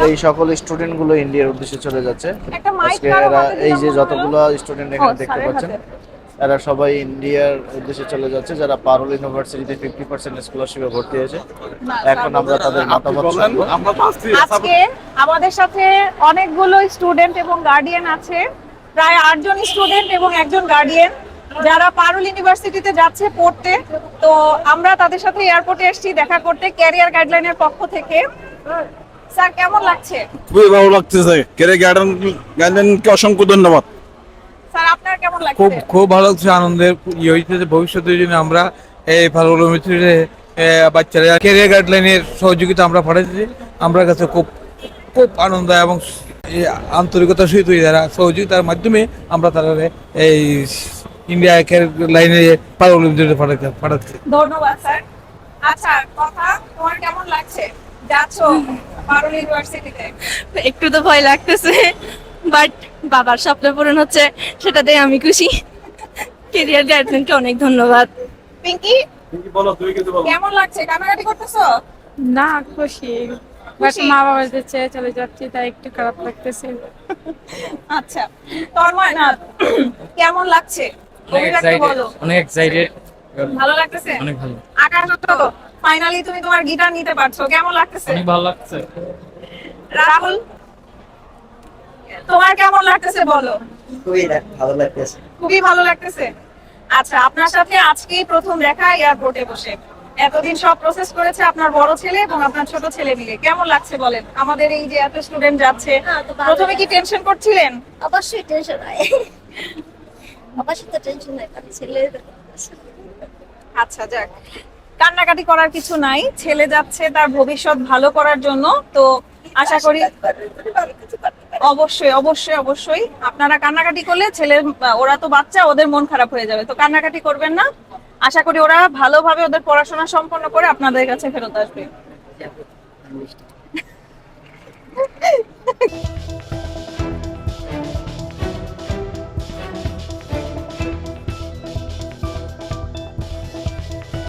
এই সকল স্টুডেন্ট গুলো ইন্ডিয়ার উদ্দেশ্যে চলে যাচ্ছে। একটা মাইক আজকে কারো এরা হাতে এই দিলাম যে মনে হলো। যতগুলো স্টুডেন্ট ও এখানে দেখতে স্যারের পাচ্ছেন, হাতে। এরা সবাই ইন্ডিয়ার উদ্দেশ্যে চলে যাচ্ছে, যারা পারুল ইউনিভার্সিটিতে 50% স্কলারশিপে ভর্তি হয়েছে। না, এখন আমরা তাদের মতামত শুনবো। আজকে আমাদের সাথে অনেকগুলো স্টুডেন্ট এবং গার্ডিয়ান আছে, প্রায় 8 জন স্টুডেন্ট এবং একজন গার্ডিয়ান, যারা পারুল ইউনিভার্সিটিতে যাচ্ছে পড়তে। তো আমরা তাদের সাথে এয়ারপোর্টে এসেছি দেখা করতে ক্যারিয়ার গাইডলাইনের পক্ষ থেকে। স্যার কেমন লাগছে? খুবই ভালো লাগতেছে। গার্ডেনকে অসংখ্য ধন্যবাদ। স্যার আপনার কেমন খুব লাগছে? খুব ভালো লাগছে, আনন্দের হয়েছে যে ভবিষ্যতের জন্য আমরা এই ভালো বাচ্চারা ক্যারিয়ার গাইডলাইনের সহযোগিতা আমরা পাঠাচ্ছি। আমরা কাছে খুব খুব আনন্দ এবং এই আন্তরিকতার সহিত যারা সহযোগিতার মাধ্যমে আমরা তারা এই ইন্ডিয়া ক্যারিয়ার লাইনে পাঠাচ্ছি। ধন্যবাদ স্যার। আচ্ছা কথা, তোমার কেমন লাগছে যাচ্ছো পারুল ইউনিভার্সিটিতে? একটু তো ভয় লাগতেছে, বাট বাবার স্বপ্ন পূরণ হচ্ছে, সেটাতে আমি খুশি। কেরিয়ার গাইডলাইনকে অনেক ধন্যবাদ। পিঙ্কি বলো, তুমি কিছু বলো। কেমন লাগছে? কান্নাকাটি করতেছো? না, খুশি, বাট খুশি? মা বাবা যে ছেড়ে চলে যাচ্ছি তাই একটু খারাপ লাগতেছে। আচ্ছা তন্ময় না, কেমন লাগছে? অভিজ্ঞতা একটু বলো। অনেক এক্সাইটেড, ভালো লাগতেছে? অনেক ভালো, আকাশ তো ফাইনালি তুমি তোমার গিটার নিতে পারছো, কেমন লাগতেছে? অনেক ভালো লাগছে। রাহুল তোমার কেমন লাগতেছে বলো? খুবই ভালো লাগতেছে। খুবই ভালো লাগতেছে। আচ্ছা আপনার সাথে আজকেই প্রথম দেখা এয়ারপোর্টে বসে। এতদিন সব প্রসেস করেছে আপনার বড় ছেলে এবং আপনার ছোট ছেলে মিলে, কেমন লাগছে বলেন? আমাদের এই যে এত স্টুডেন্ট যাচ্ছে, প্রথমে কি টেনশন করছিলেন? অবশ্যই টেনশন হয়, অবশ্যই তো টেনশন হয়, কারণ ছেলে। আচ্ছা যাক, কান্নাকাটি করার কিছু নাই, ছেলে যাচ্ছে তার ভবিষ্যৎ ভালো করার জন্য। তো আশা করি অবশ্যই অবশ্যই অবশ্যই আপনারা কান্নাকাটি করলে ছেলে, ওরা তো বাচ্চা, ওদের মন খারাপ হয়ে যাবে, তো কান্নাকাটি করবেন না। আশা করি ওরা ভালোভাবে ওদের পড়াশোনা সম্পন্ন করে আপনাদের কাছে ফেরত আসবে।